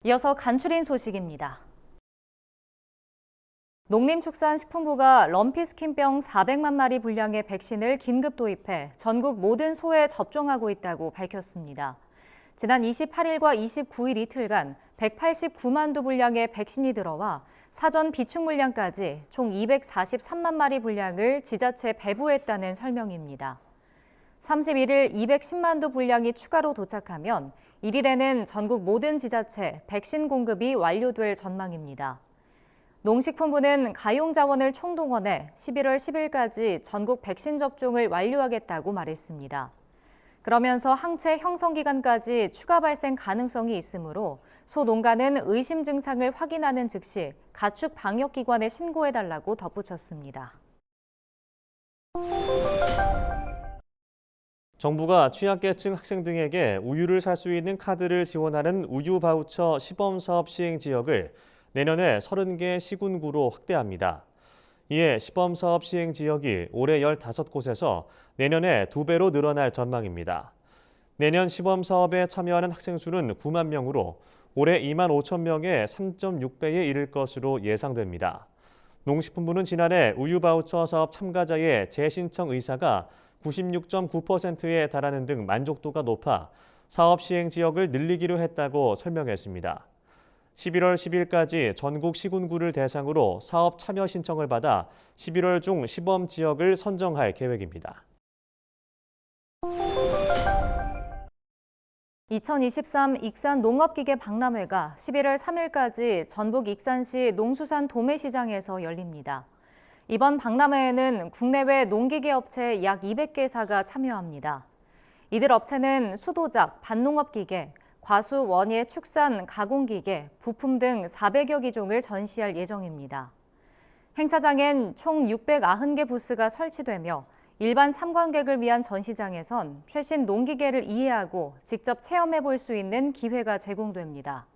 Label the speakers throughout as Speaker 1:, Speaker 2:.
Speaker 1: 이어서 간추린 소식입니다. 농림축산식품부가 럼피스킨병 400만 마리 분량의 백신을 긴급 도입해 전국 모든 소에 접종하고 있다고 밝혔습니다. 지난 28일과 29일 이틀간 189만 두 분량의 백신이 들어와 사전 비축 물량까지 총 243만 마리 분량을 지자체 배부했다는 설명입니다. 31일 210만 두 분량이 추가로 도착하면 1일에는 전국 모든 지자체 백신 공급이 완료될 전망입니다. 농식품부는 가용 자원을 총동원해 11월 10일까지 전국 백신 접종을 완료하겠다고 말했습니다. 그러면서 항체 형성 기간까지 추가 발생 가능성이 있으므로 소 농가는 의심 증상을 확인하는 즉시 가축 방역기관에 신고해달라고 덧붙였습니다.
Speaker 2: 정부가 취약계층 학생 등에게 우유를 살 수 있는 카드를 지원하는 우유 바우처 시범사업 시행 지역을 내년에 30개 시군구로 확대합니다. 이에 시범사업 시행 지역이 올해 15곳에서 내년에 2배로 늘어날 전망입니다. 내년 시범사업에 참여하는 학생 수는 9만 명으로 올해 2만 5천 명의 3.6배에 이를 것으로 예상됩니다. 농식품부는 지난해 우유 바우처 사업 참가자의 재신청 의사가 96.9%에 달하는 등 만족도가 높아 사업 시행 지역을 늘리기로 했다고 설명했습니다. 11월 10일까지 전국 시군구를 대상으로 사업 참여 신청을 받아 11월 중 시범 지역을 선정할 계획입니다.
Speaker 1: 2023 익산 농업기계 박람회가 11월 3일까지 전북 익산시 농수산 도매시장에서 열립니다. 이번 박람회에는 국내외 농기계 업체 약 200개사가 참여합니다. 이들 업체는 수도작, 밭농업기계, 과수, 원예, 축산, 가공기계, 부품 등 400여 기종을 전시할 예정입니다. 행사장엔 총 690개 부스가 설치되며 일반 참관객을 위한 전시장에선 최신 농기계를 이해하고 직접 체험해 볼 수 있는 기회가 제공됩니다.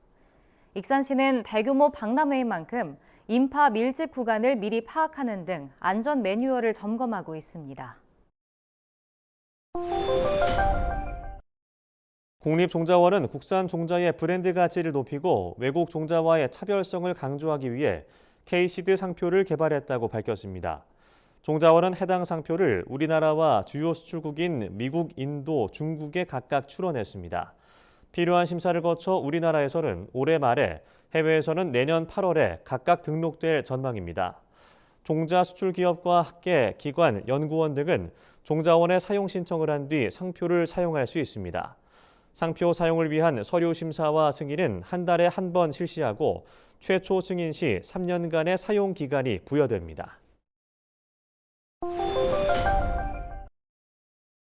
Speaker 1: 익산시는 대규모 박람회인 만큼 인파 밀집 구간을 미리 파악하는 등 안전 매뉴얼을 점검하고 있습니다.
Speaker 2: 국립종자원은 국산 종자의 브랜드 가치를 높이고 외국 종자와의 차별성을 강조하기 위해 K-시드 상표를 개발했다고 밝혔습니다. 종자원은 해당 상표를 우리나라와 주요 수출국인 미국, 인도, 중국에 각각 출원했습니다. 필요한 심사를 거쳐 우리나라에서는 올해 말에, 해외에서는 내년 8월에 각각 등록될 전망입니다. 종자 수출 기업과 학계, 기관, 연구원 등은 종자원에 사용 신청을 한 뒤 상표를 사용할 수 있습니다. 상표 사용을 위한 서류 심사와 승인은 한 달에 한 번 실시하고 최초 승인 시 3년간의 사용 기간이 부여됩니다.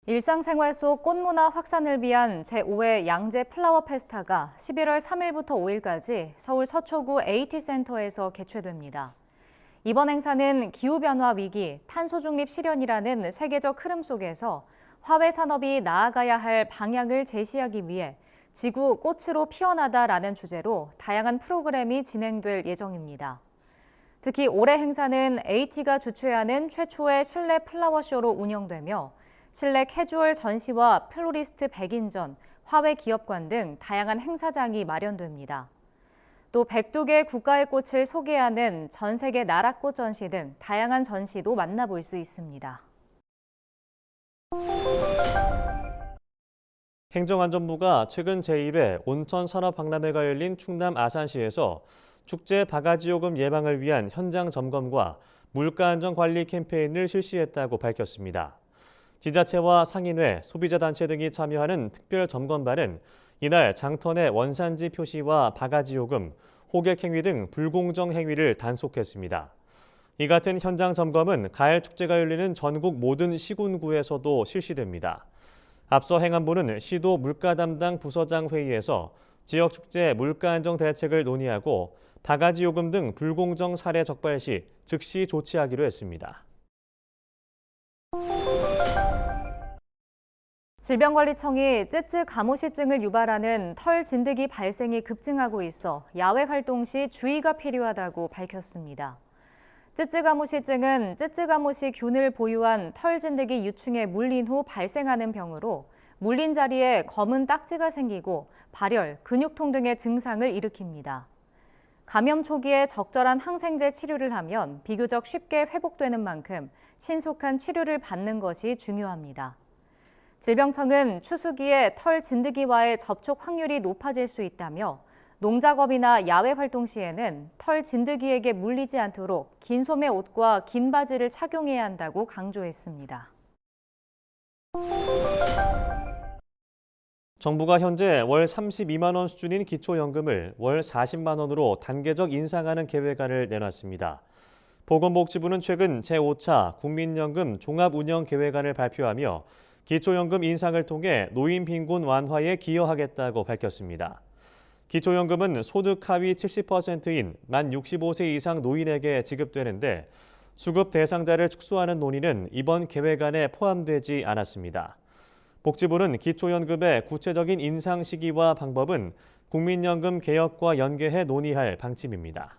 Speaker 1: 일상생활 속 꽃문화 확산을 위한 제5회 양재 플라워 페스타가 11월 3일부터 5일까지 서울 서초구 AT센터에서 개최됩니다. 이번 행사는 기후변화 위기, 탄소 중립 실현이라는 세계적 흐름 속에서 화훼 산업이 나아가야 할 방향을 제시하기 위해 지구 꽃으로 피어나다라는 주제로 다양한 프로그램이 진행될 예정입니다. 특히 올해 행사는 AT가 주최하는 최초의 실내 플라워쇼로 운영되며 실내 캐주얼 전시와 플로리스트 백인전, 화훼 기업관 등 다양한 행사장이 마련됩니다. 또 102개 국가의 꽃을 소개하는 전 세계 나라꽃 전시 등 다양한 전시도 만나볼 수 있습니다.
Speaker 2: 행정안전부가 최근 제1회 온천산업박람회가 열린 충남 아산시에서 축제 바가지요금 예방을 위한 현장 점검과 물가안전관리 캠페인을 실시했다고 밝혔습니다. 지자체와 상인회, 소비자단체 등이 참여하는 특별점검반은 이날 장터내 원산지 표시와 바가지요금, 호객행위 등 불공정 행위를 단속했습니다. 이 같은 현장 점검은 가을 축제가 열리는 전국 모든 시군구에서도 실시됩니다. 앞서 행안부는 시도 물가 담당 부서장 회의에서 지역 축제 물가 안정 대책을 논의하고 바가지요금 등 불공정 사례 적발 시 즉시 조치하기로 했습니다.
Speaker 1: 질병관리청이 쯔쯔 가무시증을 유발하는 털 진드기 발생이 급증하고 있어 야외 활동 시 주의가 필요하다고 밝혔습니다. 쯔쯔가무시증은 쯔쯔가무시 균을 보유한 털 진드기 유충에 물린 후 발생하는 병으로 물린 자리에 검은 딱지가 생기고 발열, 근육통 등의 증상을 일으킵니다. 감염 초기에 적절한 항생제 치료를 하면 비교적 쉽게 회복되는 만큼 신속한 치료를 받는 것이 중요합니다. 질병청은 추수기에 털 진드기와의 접촉 확률이 높아질 수 있다며 농작업이나 야외 활동 시에는 털 진드기에게 물리지 않도록 긴 소매 옷과 긴 바지를 착용해야 한다고 강조했습니다.
Speaker 2: 정부가 현재 월 32만 원 수준인 기초연금을 월 40만 원으로 단계적 인상하는 계획안을 내놨습니다. 보건복지부는 최근 제5차 국민연금 종합운영계획안을 발표하며 기초연금 인상을 통해 노인 빈곤 완화에 기여하겠다고 밝혔습니다. 기초연금은 소득 하위 70%인 만 65세 이상 노인에게 지급되는데 수급 대상자를 축소하는 논의는 이번 계획안에 포함되지 않았습니다. 복지부는 기초연금의 구체적인 인상 시기와 방법은 국민연금 개혁과 연계해 논의할 방침입니다.